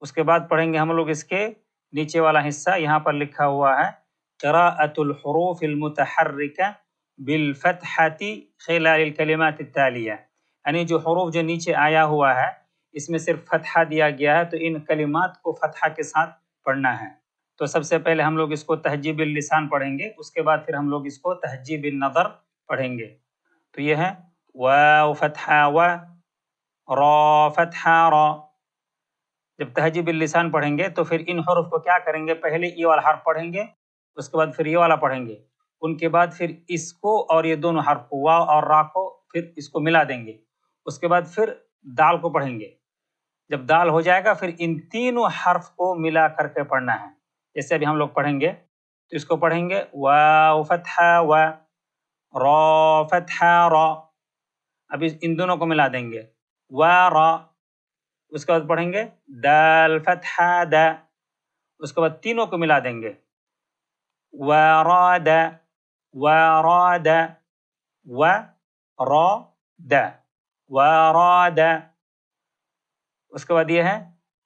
اس کے بعد پڑھیں گے ہم لوگ اس کے نیچے والا حصہ، یہاں پر لکھا ہوا ہے قراءۃ الحروف المتحرکہ بالفتحۃ خلال الکلمات التالیہ، یعنی جو حروف جو نیچے آیا ہوا ہے اس میں صرف فتحہ دیا گیا ہے، تو ان کلمات کو فتحہ کے ساتھ پڑھنا ہے۔ تو سب سے پہلے ہم لوگ اس کو تہجیب اللسان پڑھیں گے، اس کے بعد پھر ہم لوگ اس کو تہجیب النظر پڑھیں گے۔ تو یہ ہے واو فتحہ و، را فتحہ را۔ جب تہجیب اللسان پڑھیں گے تو پھر ان حروف کو کیا کریں گے، پہلے یہ والا حرف پڑھیں گے، اس کے بعد پھر یہ والا پڑھیں گے، ان کے بعد پھر اس کو اور یہ دونوں حرف کو واو اور را کو پھر اس کو ملا دیں گے، اس کے بعد پھر دال کو پڑھیں گے۔ جب دال ہو جائے گا پھر ان تینوں حرف کو ملا کر کے پڑھنا ہے، جیسے ابھی ہم لوگ پڑھیں گے تو اس کو پڑھیں گے واو فتحہ و، را فتحہ را، ابھی ان دونوں کو ملا دیں گے و را، اس کے بعد پڑھیں گے دال فتحہ دا، اس کے بعد تینوں کو ملا دیں گے وراد وراد وراد وراد، اس کے بعد یہ ہے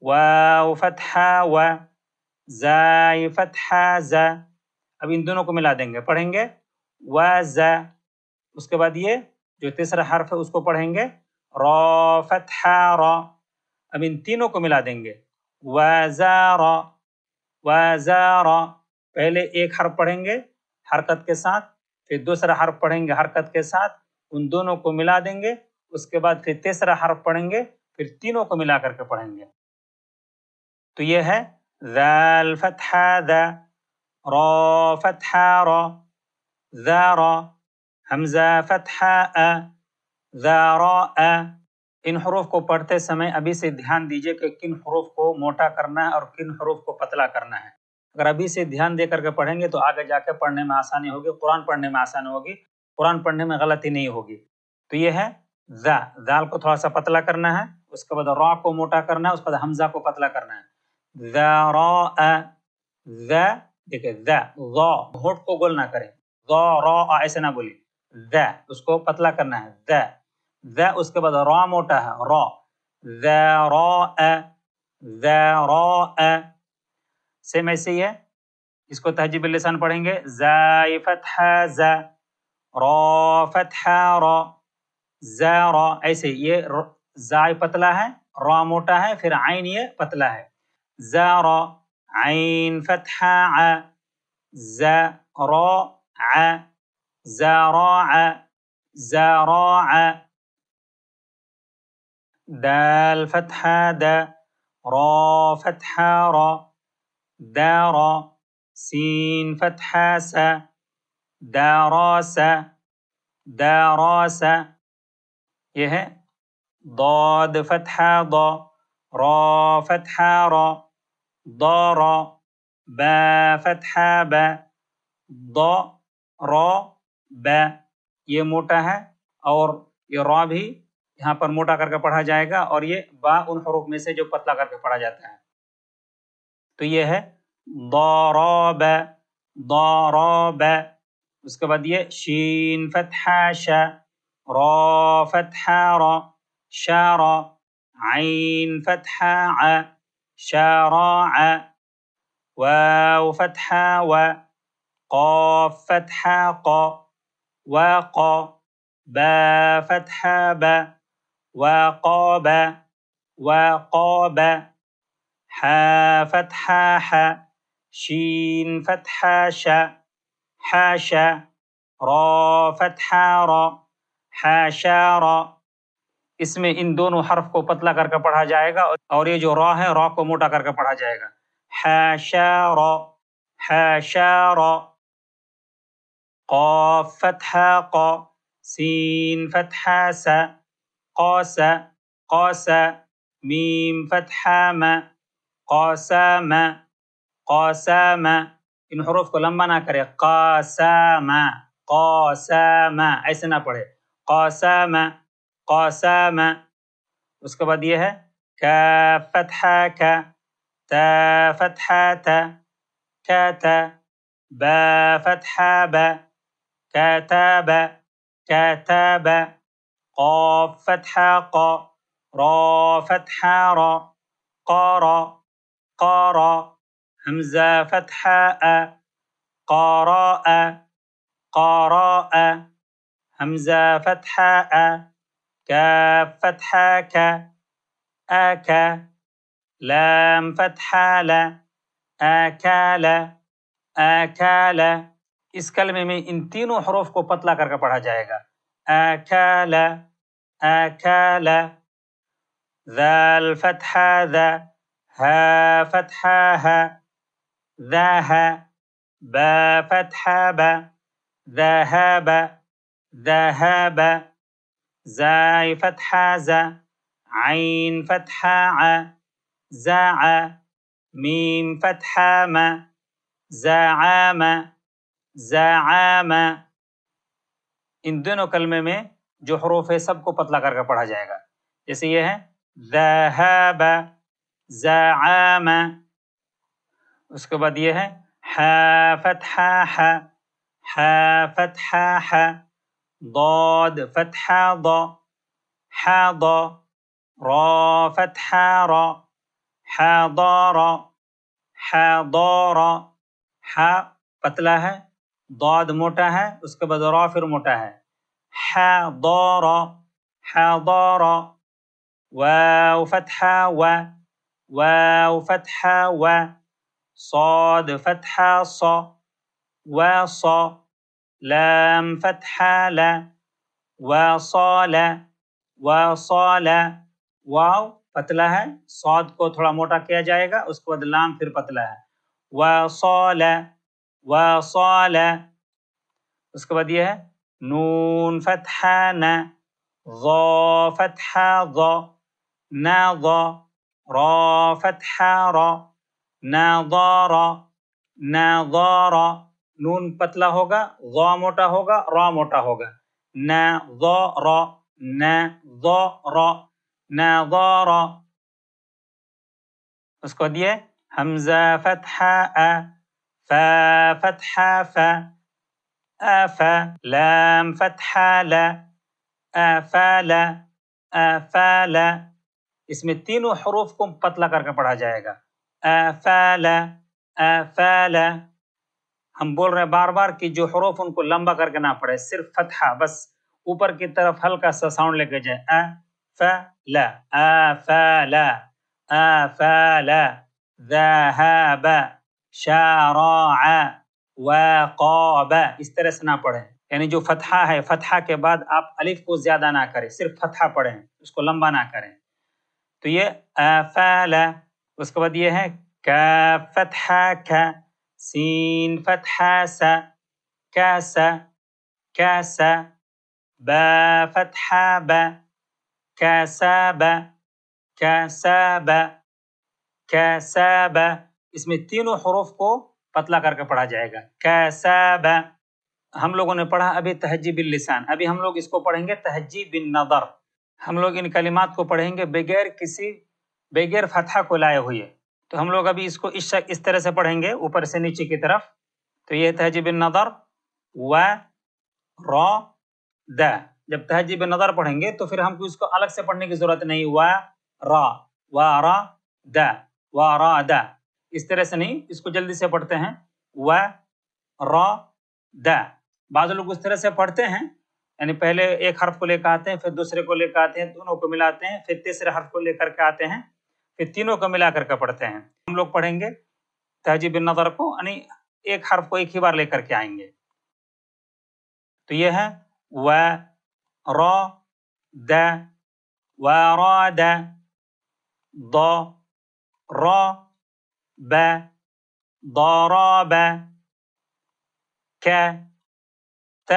واو فتحہ و، زائی فتحہ ز، اب ان دونوں کو ملا دیں گے، پڑھیں گے وز، اس کے بعد یہ جو تیسرا حرف ہے اس کو پڑھیں گے را فتحہ را، اب ان تینوں کو ملا دیں گے وزارا وزارا، پہلے ایک حرف پڑھیں گے حرکت کے ساتھ، پھر دوسرا حرف پڑھیں گے حرکت کے ساتھ، ان دونوں کو ملا دیں گے، اس کے بعد پھر تیسرا حرف پڑھیں گے، پھر تینوں کو ملا کر کے پڑھیں گے۔ تو یہ ہے ذال فتحہ ذا، را فتحہ را، ذارا، حمزہ فتحہ ا، ذارا، ان حروف کو پڑھتے سمے ابھی سے دھیان دیجئے کہ کن حروف کو موٹا کرنا ہے اور کن حروف کو پتلا کرنا ہے۔ اگر ابھی سے دھیان دے کر کے پڑھیں گے تو آگے جا کے پڑھنے میں آسانی ہوگی، قرآن پڑھنے میں آسانی ہوگی، قرآن پڑھنے میں غلطی نہیں ہوگی۔ تو یہ ہے ذا، ذال کو تھوڑا سا پتلا کرنا ہے، اس کے بعد را کو موٹا کرنا ہے، اس کے بعد حمزہ کو پتلا کرنا ہے، ذراء، ذا، دیکھیں ذا، ذا، ہونٹ کو گول نہ کریں، ذا را ایسے نہ بولی، ذا اس کو پتلا کرنا ہے، ذا ذا، اس کے بعد را موٹا ہے، را، ذراء ذراء، سیم ایسے ہی ہے۔ اس کو تہجیب اللسان پڑھیں گے زائی فتحہ ز، را فتحہ را، زارا، ایسے یہ زائی پتلا ہے، را موٹا ہے، پھر عین یہ پتلا ہے، زارا، عین فتحہ ع، زراع، زراع، زراع، دال فتحہ دا، را فتحہ را، دارا، سین فتحہ سا، داراسا، داراسا، یہ ہے ضاد فتحہ ضا، را فتحہ را، ضارا، با فتحہ با، ضارا با، یہ موٹا ہے اور یہ را بھی یہاں پر موٹا کر کے پڑھا جائے گا، اور یہ با ان حروف میں سے جو پتلا کر کے پڑھا جاتا ہے۔ تو یہ ہے ضارب ضارب، اس کے بعد یہ شین فتحہ شا، را فتحہ را، شارا، عین فتحہ ع، شاراع، واو فتحہ و، قاف فتحہ قا، وقا، با فتحہ با، وقاب، وقاب، حا فتحہ حا، شین فتحہ شا، حاشا، را فتحہ را، حاشارا، اس میں ان دونوں حرف کو پتلا کر کے پڑھا جائے گا، اور یہ جو را ہے را کو موٹا کر کے پڑھا جائے گا، حاشارا، حاشارا، قاف فتحہ قا، سین فتحہ سا، قاسا، قاسا، میم فتحہ ما، قاسام، قاسام، ان حروف کو لمبا نہ کرے، قاسام، قاسام، ایسے نہ پڑھے، قاسام، قاسام، اس کے بعد یہ ہے کاف فتحہ کا، تا فتحہ تا، کاتا، با فتحہ با، کاتاب، کاتاب، قاف فتحہ قا، را فتحہ را، قارا، قارا حمزہ فتحہ قراء قراء حمزہ فتحہ کاف فتحہ آکا لام فتحہ آکال آکال. اس کلمے میں ان تینوں حروف کو پتلا کر کے پڑھا جائے گا. آکال آکال. ذال فتحہ ذا ہا فتحہ ہا ذاہا با فتحہ با ذهب ذهب. زاي فتحہ زا عين فتحہ ع زاع میم فتحہ ما زعام زعام. ان دونوں کلمے میں جو حروف ہے سب کو پتلا کر کے پڑھا جائے گا. جیسے یہ ہے ذهب زعام. اس کے بعد یہ ہے حا فتحہ حا حا فتحہ حا ضاد فتحہ ضا حاض را فتحہ را حاضر حاضر. حا پتلا ہے ضاد موٹا ہے اس کے بعد را پھر موٹا ہے حاضر حاضر. واو فتحہ واو فتحہ صاد فتحہ صا وصا لام فتحہ لا وصال وصال. واو پتلا ہے صاد کو تھوڑا موٹا کیا جائے گا اس کے بعد لام پھر پتلا ہے وصال وصال. اس کے بعد یہ ہے نون فتحہ نا ضا فتحہ ضا ناضا را فتحہ را ناظار ناظار. نون پتلا ہوگا ضا موٹا ہوگا را موٹا ہوگا ناظار ناظار ناظار. اس کو دیے حمزہ فتحہ فا فتحہ فا آفا لام فتحہ لا آفال آفال. اس میں تینوں حروف کو پتلا کر کے پڑھا جائے گا. آفال آفال. ہم بول رہے ہیں بار بار کہ جو حروف ان کو لمبا کر کے نہ پڑھے صرف فتحہ بس اوپر کی طرف ہلکا سا ساؤنڈ لے کے جائے آفال آفال آفال. ذهب شارع وقاب. اس طرح سے نہ پڑھیں یعنی جو فتحہ ہے فتحہ کے بعد آپ الف کو زیادہ نہ کریں صرف فتحہ پڑھیں اس کو لمبا نہ کریں. تو یہ آفال. اس کے بعد یہ ہے کاف فتحہ کا سین فتحہ سا کاسا کاسا با فتحہ با کاساب کاساب کاساب. اس میں تینوں حروف کو پتلا کر کے پڑھا جائے گا کاساب. ہم لوگوں نے پڑھا ابھی تہجی باللسان. ابھی ہم لوگ اس کو پڑھیں گے تہجی بالنظر. ہم لوگ ان کلمات کو پڑھیں گے بغیر فتحہ کو لائے ہوئے. تو ہم لوگ ابھی اس کو اس طرح سے پڑھیں گے اوپر سے نیچے کی طرف. تو یہ تہجی بالنظر و را دا. جب تہجی بالنظر پڑھیں گے تو پھر ہم کو اس کو الگ سے پڑھنے کی ضرورت نہیں. و را دا و را دا اس طرح سے نہیں. اس کو جلدی سے پڑھتے ہیں و را دا. بعض لوگ اس طرح سے پڑھتے ہیں یعنی پہلے ایک حرف کو لے کے آتے ہیں پھر دوسرے کو لے کے آتے ہیں دونوں کو ملاتے ہیں پھر تیسرے حرف کو لے کر کے آتے ہیں پھر تینوں کو ملا کر کے پڑھتے ہیں. ہم لوگ پڑھیں گے تہجی بالنظر کو یعنی ایک حرف کو ایک ہی بار لے کر کے آئیں گے. تو یہ ہے و را دا وراد ضا را با ضرب كتب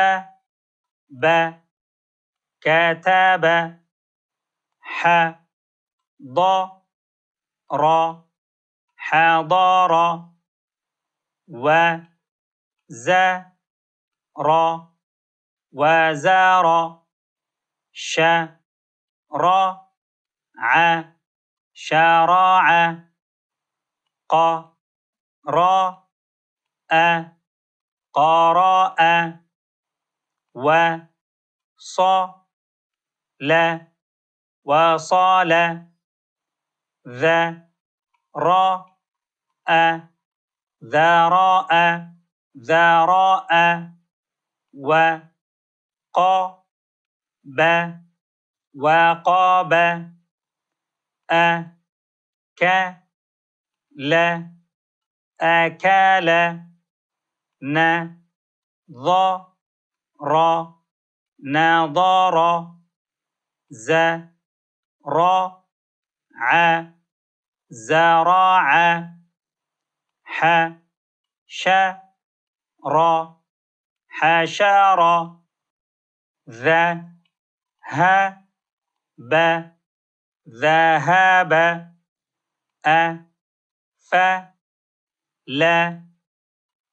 كتب حضر حضر وزر وزر شرع شرع قرأ قرأ وصل وصل ذرأ ذراء ذراء وقاب وقاب أكل أكل نظر نظر زرع زرع حشر حشر ذهب ذهب أفل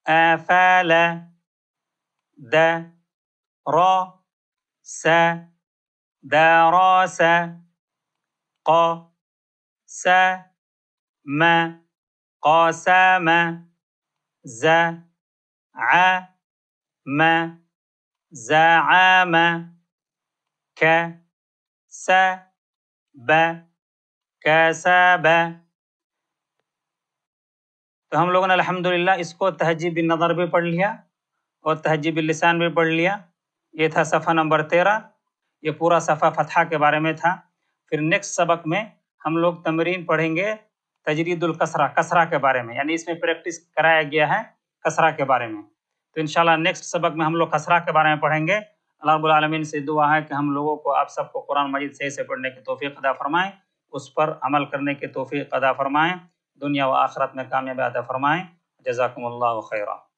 أفل درس درس قسم قسم زعم زعم كسب كسب. تو ہم لوگوں نے الحمدللہ اس کو تہذیب النظر بھی پڑھ لیا اور تہذیب اللسان بھی پڑھ لیا. یہ تھا صفحہ نمبر 13. یہ پورا صفحہ فتحہ کے بارے میں تھا. پھر نیکسٹ سبق میں ہم لوگ تمرین پڑھیں گے تجرید الکسرہ کسرہ کے بارے میں، یعنی اس میں پریکٹس کرایا گیا ہے کسرہ کے بارے میں. تو انشاءاللہ نیکسٹ سبق میں ہم لوگ کسرہ کے بارے میں پڑھیں گے. اللہ رب العالمین سے دعا ہے کہ ہم لوگوں کو آپ سب کو قرآن مجید صحیح سے پڑھنے کی توفیق عطا فرمائیں، اس پر عمل کرنے کی توفیق عطا فرمائیں، دنیا و آخرت میں کامیابی عطا فرمائیں. جزاکم اللہ خیرا.